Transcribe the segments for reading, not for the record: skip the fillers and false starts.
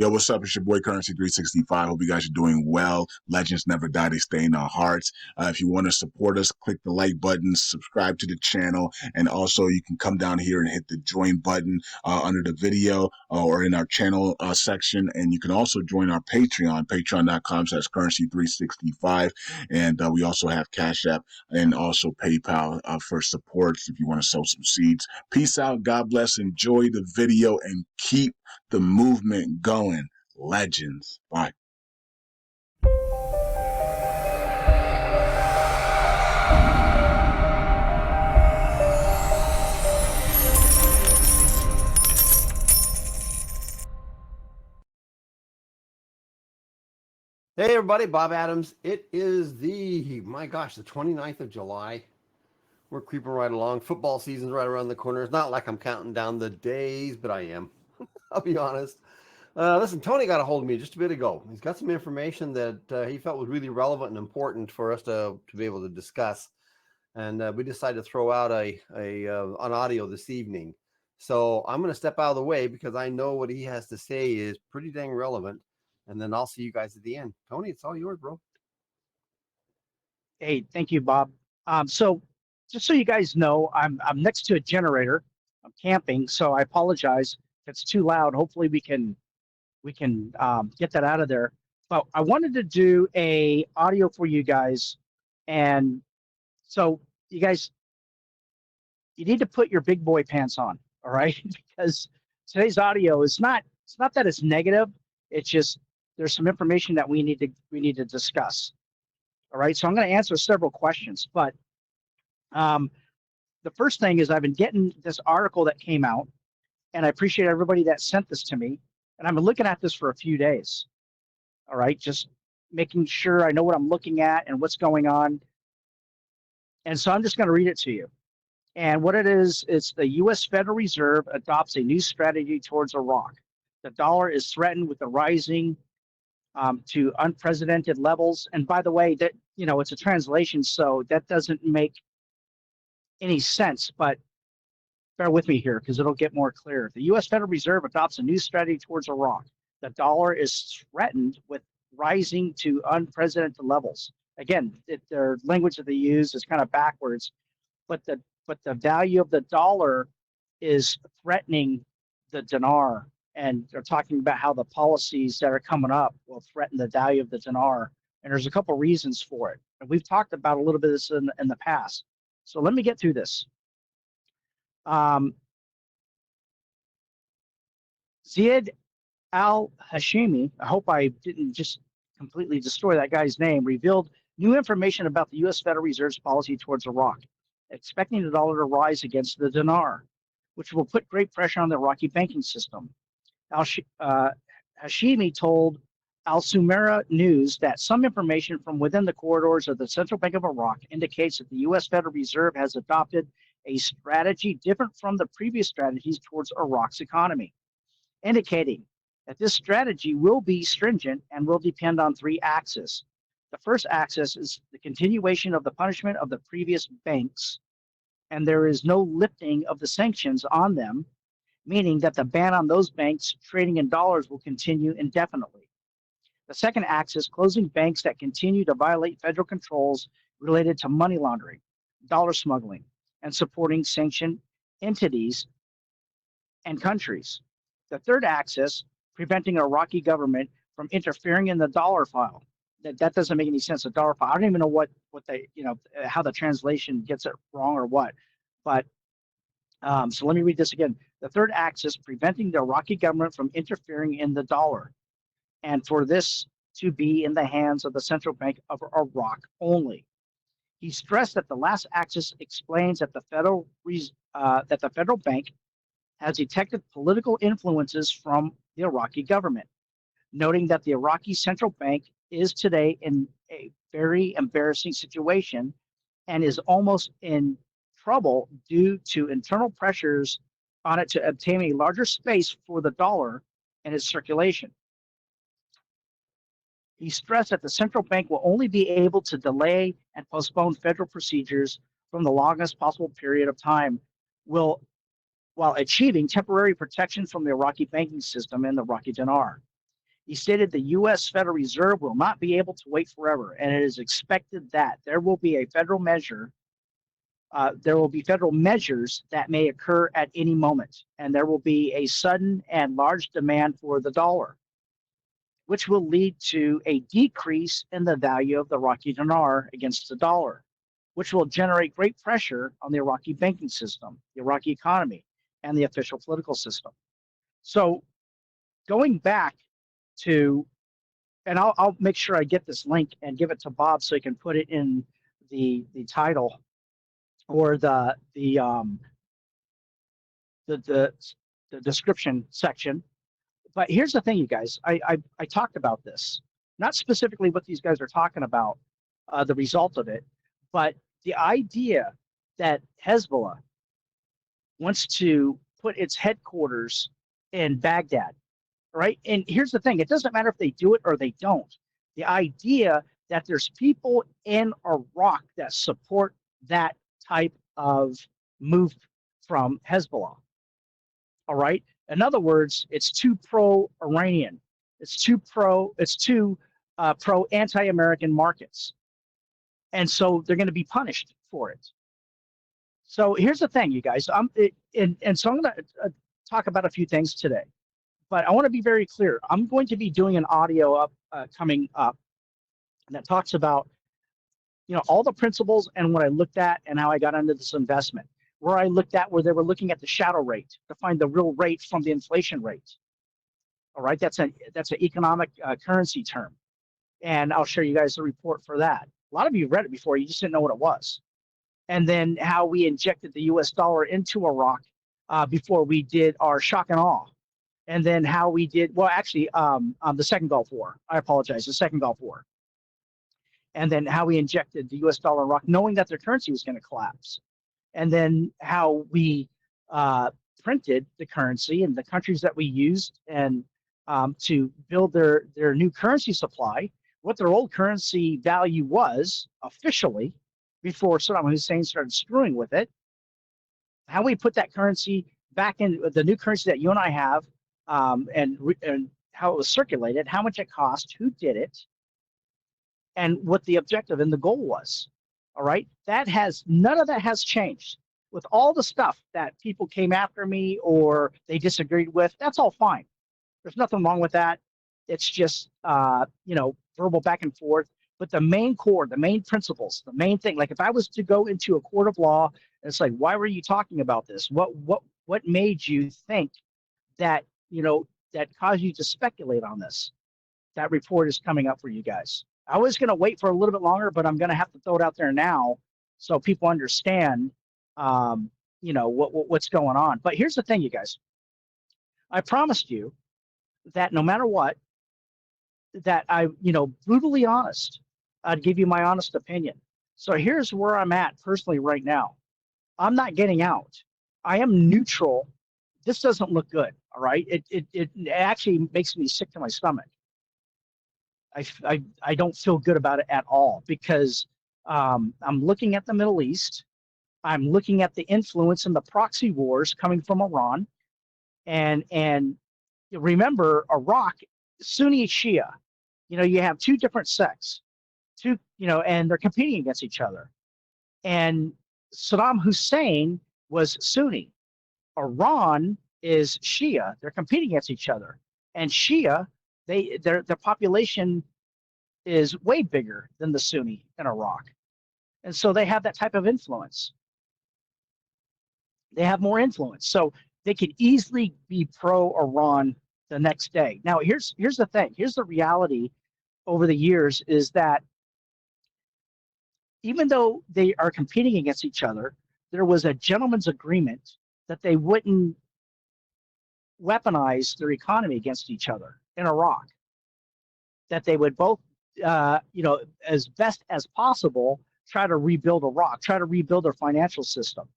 Yo, what's up? It's your boy Currency 365. Hope you guys are doing well. Legends never die, they stay in our hearts. If you want to support us, click the like button, subscribe to the channel, and also you can come down here and hit the join button under the video or in our channel section. And you can also join our Patreon, patreon.com/currency365. And we also have Cash App and also PayPal for supports if you want to sow some seeds. Peace out. God bless. Enjoy the video and keep the movement going. Legends. Bye. Hey everybody, Bob Adams. It is the 29th of July. We're creeping right along. Football season's right around the corner. It's not like I'm counting down the days, but I am. I'll be honest. Listen, Tony got a hold of me just a bit ago. He's got some information that he felt was really relevant and important for us to be able to discuss. And we decided to throw out an audio this evening. So I'm going to step out of the way because I know what he has to say is pretty dang relevant. And then I'll see you guys at the end. Tony, it's all yours, bro. Hey, thank you, Bob. So just so you guys know, I'm next to a generator. I'm camping, so I apologize if it's too loud. Hopefully we can get that out of there. But I wanted to do a audio for you guys, and so you guys, you need to put your big boy pants on, all right? Because today's audio is it's not that it's negative. It's just there's some information that we need to discuss. All right, so I'm going to answer several questions, but the first thing is I've been getting this article that came out, and I appreciate everybody that sent this to me, and I've been looking at this for a few days. All right, just making sure I know what I'm looking at and what's going on. And so I'm just going to read it to you. And what it is, it's the U.S. Federal Reserve adopts a new strategy towards Iraq. The dollar is threatened with the rising to unprecedented levels. And by the way, that it's a translation, so that doesn't make any sense, but bear with me here because it'll get more clear. The U.S. Federal Reserve adopts a new strategy towards Iraq. The dollar is threatened with rising to unprecedented levels. Again, their language that they use is kind of backwards, but the value of the dollar is threatening the dinar. And they're talking about how the policies that are coming up will threaten the value of the dinar. And there's a couple reasons for it. And we've talked about a little bit of this in the past. So let me get through this. Ziad al-Hashimi, I hope I didn't just completely destroy that guy's name, revealed new information about the U.S. Federal Reserve's policy towards Iraq, expecting the dollar to rise against the dinar, which will put great pressure on the Iraqi banking system. Hashimi told Al Sumera News that some information from within the corridors of the Central Bank of Iraq indicates that the U.S. Federal Reserve has adopted a strategy different from the previous strategies towards Iraq's economy, indicating that this strategy will be stringent and will depend on three axes. The first axis is the continuation of the punishment of the previous banks, and there is no lifting of the sanctions on them, meaning that the ban on those banks trading in dollars will continue indefinitely. The second axis, closing banks that continue to violate federal controls related to money laundering, dollar smuggling, and supporting sanctioned entities and countries. The third axis, preventing the Iraqi government from interfering in the dollar file. That doesn't make any sense. A dollar file. I don't even know what they, how the translation gets it wrong or what. But so let me read this again. The third axis, preventing the Iraqi government from interfering in the dollar, and for this to be in the hands of the Central Bank of Iraq only. He stressed that the last axis explains that the federal bank has detected political influences from the Iraqi government, noting that the Iraqi Central Bank is today in a very embarrassing situation and is almost in trouble due to internal pressures on it to obtain a larger space for the dollar and its circulation. He stressed that the central bank will only be able to delay and postpone federal procedures from the longest possible period of time while achieving temporary protection from the Iraqi banking system and the Iraqi dinar. He stated the U.S. Federal Reserve will not be able to wait forever, and it is expected that there will be federal measures that may occur at any moment, and there will be a sudden and large demand for the dollar, which will lead to a decrease in the value of the Iraqi dinar against the dollar, which will generate great pressure on the Iraqi banking system, the Iraqi economy, and the official political system. So going back to, and I'll make sure I get this link and give it to Bob so he can put it in the title or the description section. But here's the thing, you guys. I talked about this, not specifically what these guys are talking about, the result of it, but the idea that Hezbollah wants to put its headquarters in Baghdad, right? And here's the thing: it doesn't matter if they do it or they don't. The idea that there's people in Iraq that support that type of move from Hezbollah. All right. In other words, it's too pro-Iranian. It's too pro anti-American markets, and so they're going to be punished for it. So here's the thing, you guys. So I'm going to talk about a few things today, but I want to be very clear. I'm going to be doing an audio coming up that talks about all the principles and what I looked at and how I got into this investment. Where I looked at where they were looking at the shadow rate to find the real rate from the inflation rate. All right, that's an economic currency term, and I'll show you guys the report for that. A lot of you read it before, you just didn't know what it was. And then how we injected the U.S. dollar into Iraq before we did our shock and awe, and then how we did the second Gulf War. I apologize, the second Gulf War, and then how we injected the U.S. dollar in Iraq, knowing that their currency was going to collapse. And then how we printed the currency and the countries that we used and to build their new currency supply, what their old currency value was officially before Saddam Hussein started screwing with it, how we put that currency back in the new currency that you and I have, and how it was circulated, how much it cost, who did it, and what the objective and the goal was. All right, none of that has changed. With all the stuff that people came after me or they disagreed with, that's all fine. There's nothing wrong with that. It's just verbal back and forth. But the main core, the main principles, the main thing, like if I was to go into a court of law, and it's like, why were you talking about this? What made you think that that caused you to speculate on this? That report is coming up for you guys. I was going to wait for a little bit longer, but I'm going to have to throw it out there now so people understand, what's going on. But here's the thing, you guys. I promised you that no matter what, that I, brutally honest, I'd give you my honest opinion. So here's where I'm at personally right now. I'm not getting out. I am neutral. This doesn't look good. All right. It actually makes me sick to my stomach. I don't feel good about it at all because I'm looking at the Middle East. I'm looking at the influence and the proxy wars coming from Iran. And remember, Iraq, Sunni Shia, you have two different sects, and they're competing against each other. And Saddam Hussein was Sunni. Iran is Shia. They're competing against each other. And Shia, their population is way bigger than the Sunni in Iraq. And so they have that type of influence. They have more influence. So they could easily be pro-Iran the next day. Now, here's the thing. Here's the reality over the years is that even though they are competing against each other, there was a gentleman's agreement that they wouldn't weaponize their economy against each other in Iraq, that they would both, as best as possible, try to rebuild Iraq, try to rebuild their financial system.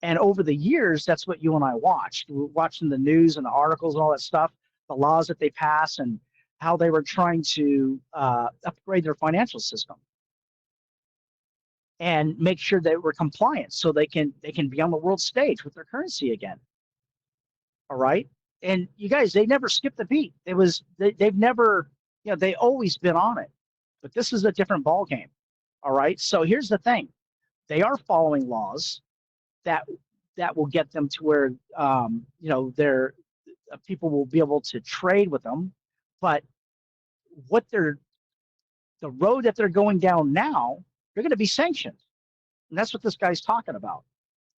And over the years, that's what you and I watched. We were watching the news and the articles and all that stuff, the laws that they pass and how they were trying to upgrade their financial system and make sure they were compliant so they can be on the world stage with their currency again. All right. And you guys, they never skipped a beat. They've never, they always been on it. But this is a different ball game. All right. So here's the thing: they are following laws that will get them to where they're people will be able to trade with them. But what the road that they're going down now, they're going to be sanctioned, and that's what this guy's talking about.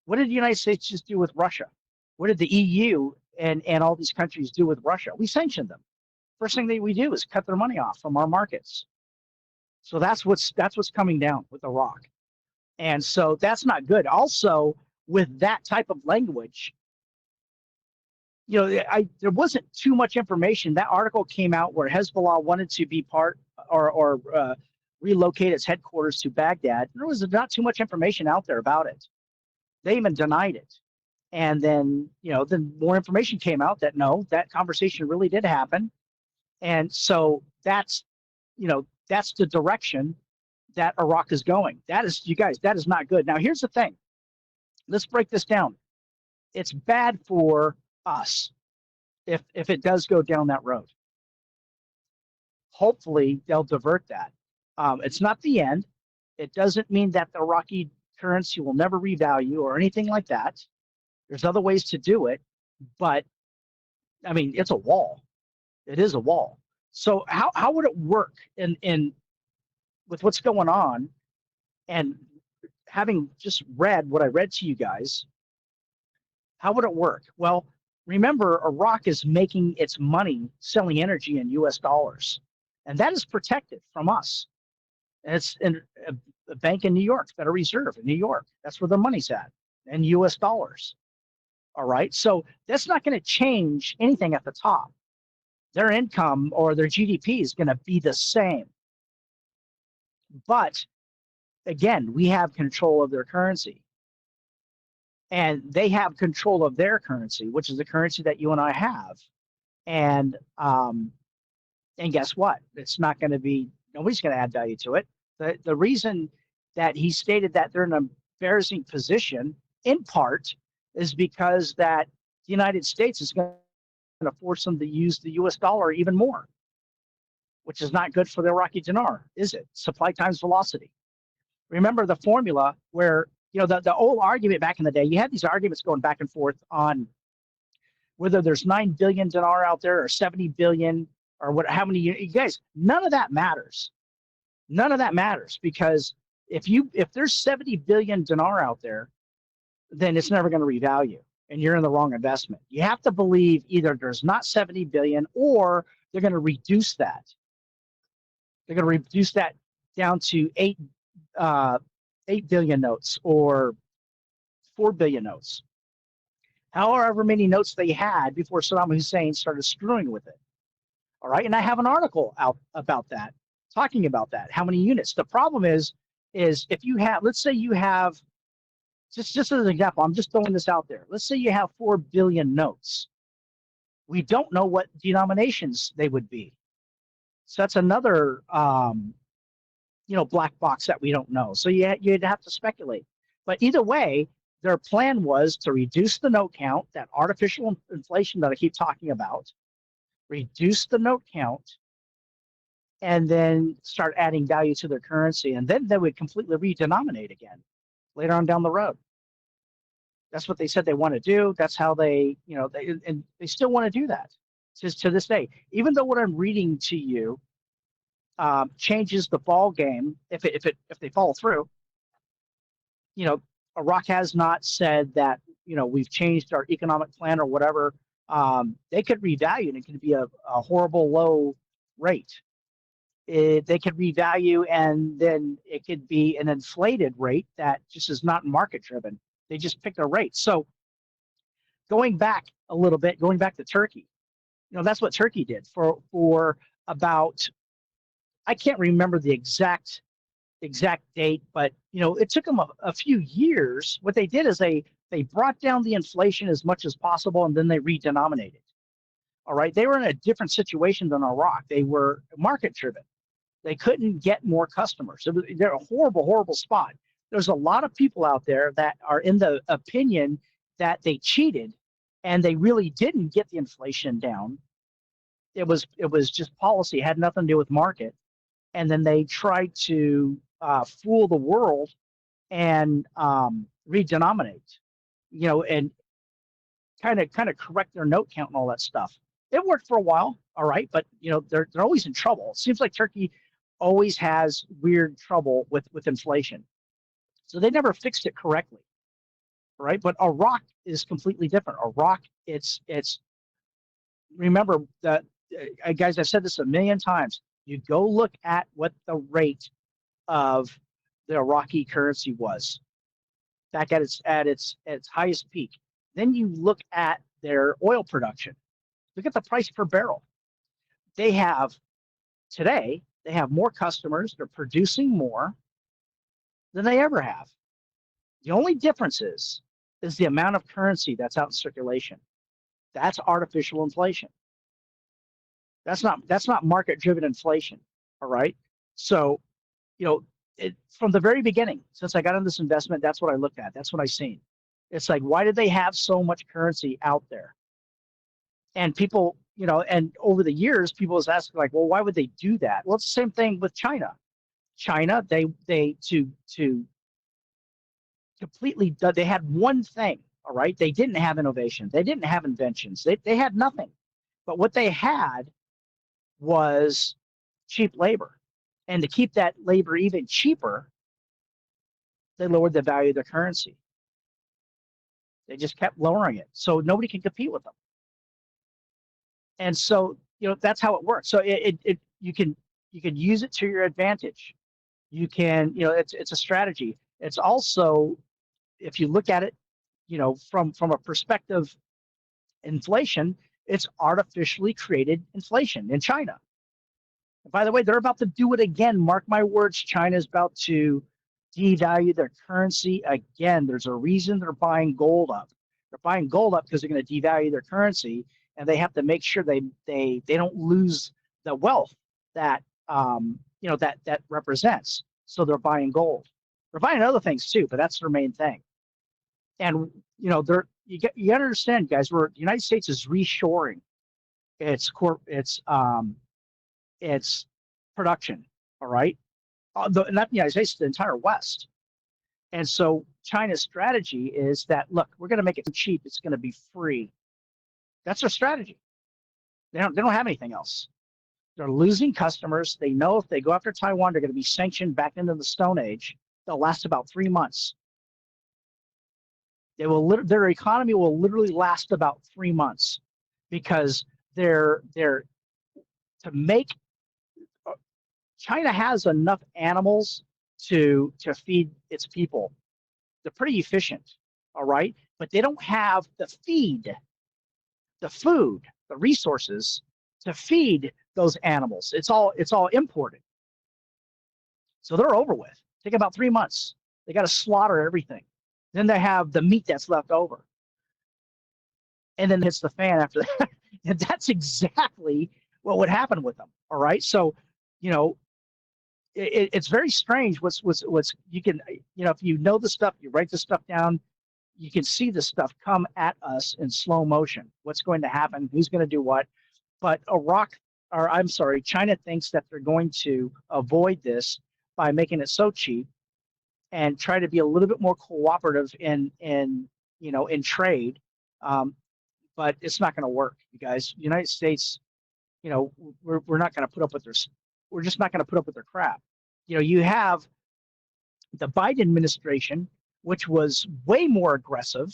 What did the United States just do with Russia? What did the EU and all these countries do with Russia? We sanctioned them. First thing that we do is cut their money off from our markets. So that's what's coming down with Iraq. And so that's not good. Also, with that type of language, there wasn't too much information. That article came out where Hezbollah wanted to be part or relocate its headquarters to Baghdad. There was not too much information out there about it. They even denied it. And then, then more information came out that no, that conversation really did happen. And so that's the direction that Iraq is going. That is, you guys, that is not good. Now, here's the thing. Let's break this down. It's bad for us if it does go down that road. Hopefully, they'll divert that. It's not the end. It doesn't mean that the Iraqi currency will never revalue or anything like that. There's other ways to do it, but I mean, it's a wall. It is a wall. So how would it work in with what's going on, and having just read what I read to you guys? How would it work? Well, remember, Iraq is making its money selling energy in U.S. dollars, and that is protected from us. And it's in a bank in New York, Federal Reserve in New York. That's where their money's at, in U.S. dollars. All right, so that's not going to change anything at the top. Their income or their GDP is going to be the same. But again, we have control of their currency. And they have control of their currency, which is the currency that you and I have. And guess what? It's not going to be, nobody's going to add value to it. The reason that he stated that they're in an embarrassing position, in part, is because that the United States is going to force them to use the US dollar even more, which is not good for the Iraqi dinar, is it? Supply times velocity. Remember the formula where, the old argument back in the day, you had these arguments going back and forth on whether there's 9 billion dinar out there or 70 billion or what, how many, you guys, none of that matters. None of that matters, because if there's 70 billion dinar out there, then it's never going to revalue, and you're in the wrong investment. You have to believe either there's not 70 billion or they're going to reduce that. They're going to reduce that down to 8 billion notes or 4 billion notes. However many notes they had before Saddam Hussein started screwing with it. All right, and I have an article out about that, talking about that, how many units. The problem is if you have, let's say you have, just as an example, I'm just throwing this out there. Let's say you have 4 billion notes. We don't know what denominations they would be. So that's another, black box that we don't know. So you'd have to speculate. But either way, their plan was to reduce the note count, that artificial inflation that I keep talking about, reduce the note count, and then start adding value to their currency. And then they would completely redenominate again later on down the road. That's what they said they want to do. That's how they still want to do that to this day. Even though what I'm reading to you changes the ball game, if they follow through, Iraq has not said that we've changed our economic plan or whatever. They could revalue, and it could be a horrible low rate. They could revalue, and then it could be an inflated rate that just is not market driven. They just pick a rate. So going back a little bit, going back to Turkey, that's what Turkey did for about, I can't remember the exact date, but it took them a few years. What they did is they brought down the inflation as much as possible, and then they redenominated. All right, they were in a different situation than Iraq. They were market driven. They couldn't get more customers. They're a horrible, horrible spot. There's a lot of people out there that are in the opinion that they cheated and they really didn't get the inflation down. It was just policy. It had nothing to do with market. And then they tried to fool the world and redenominate, and kind of correct their note count and all that stuff. It worked for a while, all right, but they're always in trouble. It seems like Turkey always has weird trouble with inflation, so they never fixed it correctly, right? But Iraq is completely different. Iraq, it's remember that, guys, I've said this a million times. You go look at what the rate of the Iraqi currency was back at its highest peak. Then you look at their oil production. Look at the price per barrel. They have today. They have more customers. They're producing more than they ever have. The only difference is the amount of currency that's out in circulation. That's artificial inflation. That's not market-driven inflation. All right. So, from the very beginning, since I got in this investment, that's what I looked at. That's what I seen. It's like, why did they have so much currency out there? And people, and over the years, people was asking like, well, why would they do that? Well, it's the same thing with China. China, they to completely, they had one thing. All right. They didn't have innovation. They didn't have inventions. They had nothing. But what they had was cheap labor. And to keep that labor even cheaper, they lowered the value of their currency. They just kept lowering it, so nobody can compete with them. And so, that's how it works. So you can use it to your advantage. You can, it's a strategy. It's also, if you look at it, from a perspective, inflation, it's artificially created inflation in China. And by the way, they're about to do it again. Mark my words, China is about to devalue their currency again. There's a reason they're buying gold up. They're buying gold up because they're going to devalue their currency, and they have to make sure they don't lose the wealth that that represents. So they're buying gold. They're buying other things too, but that's their main thing. And you understand, guys, where the United States is reshoring its production. All right, not the United States, the entire West. And so China's strategy is that, look, we're going to make it cheap. It's going to be free. That's their strategy. They don't have anything else. They're losing customers. They know if they go after Taiwan, they're going to be sanctioned back into the Stone Age. They'll last about 3 months. Their economy will literally last about 3 months because China has enough animals to feed its people. They're pretty efficient, all right? But they don't have the feed, the food, the resources to feed those animals. It's all imported. So they're over with. Take about 3 months. They got to slaughter everything. Then they have the meat that's left over. And then hits the fan after that. And that's exactly what would happen with them. All right. So, it's very strange what's you can, if you know the stuff, you write the stuff down, you can see the stuff come at us in slow motion. What's going to happen? Who's going to do what? But China thinks that they're going to avoid this by making it so cheap and try to be a little bit more cooperative in trade. But it's not going to work, you guys. The United States, we're not going to put up with we're just not going to put up with their crap. You have the Biden administration, which was way more aggressive.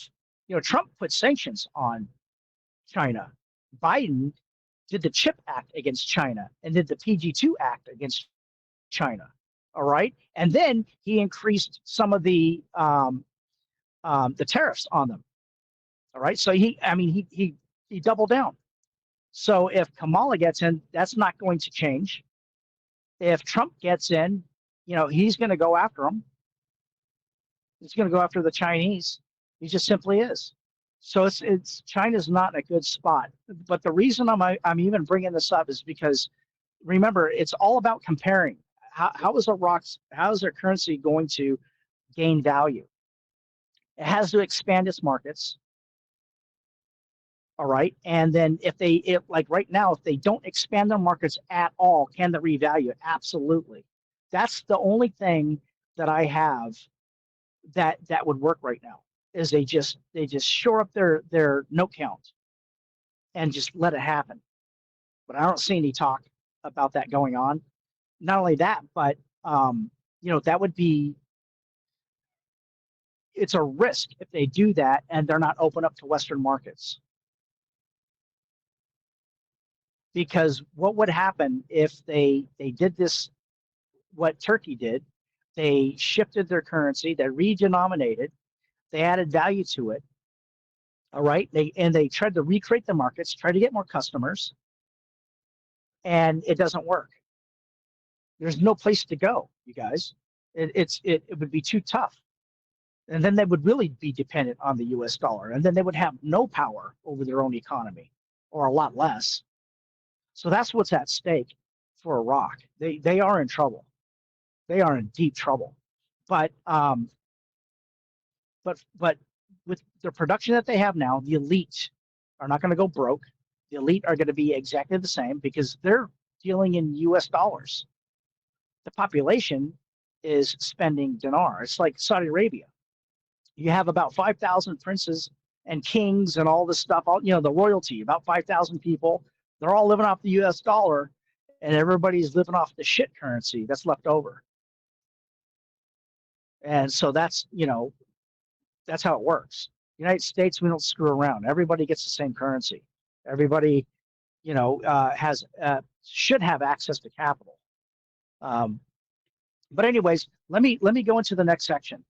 Trump put sanctions on China. Biden did the CHIP Act against China and did the PG2 Act against China. All right. And then he increased some of the tariffs on them. All right. So he doubled down. So if Kamala gets in, that's not going to change. If Trump gets in, he's going to go after them. He's going to go after the Chinese. He just simply is. So it's China's not in a good spot. But the reason I'm even bringing this up is because, remember, it's all about comparing. How is their currency going to gain value? It has to expand its markets. All right. And then if like right now, if they don't expand their markets at all, can they revalue it? Absolutely. That's the only thing that I have that would work right now is they just shore up their note count and just let it happen. But I don't see any talk about that going on. Not only that, but that would be it's a risk if they do that and they're not open up to Western markets. Because what would happen if they did this, what Turkey did, they shifted their currency, they redenominated, they added value to it. All right. They tried to recreate the markets, try to get more customers, and it doesn't work. There's no place to go, you guys. It would be too tough. And then they would really be dependent on the US dollar. And then they would have no power over their own economy, or a lot less. So that's what's at stake for Iraq. They are in trouble. They are in deep trouble. But with the production that they have now, the elite are not going to go broke. The elite are going to be exactly the same because they're dealing in US dollars. The population is spending dinar. It's like Saudi Arabia. You have about 5,000 princes and kings and all this stuff, the royalty, about 5,000 people. They're all living off the US dollar, and everybody's living off the shit currency that's left over. And so that's how it works. United States, we don't screw around. Everybody gets the same currency. Everybody, has should have access to capital. But anyways, let me go into the next section.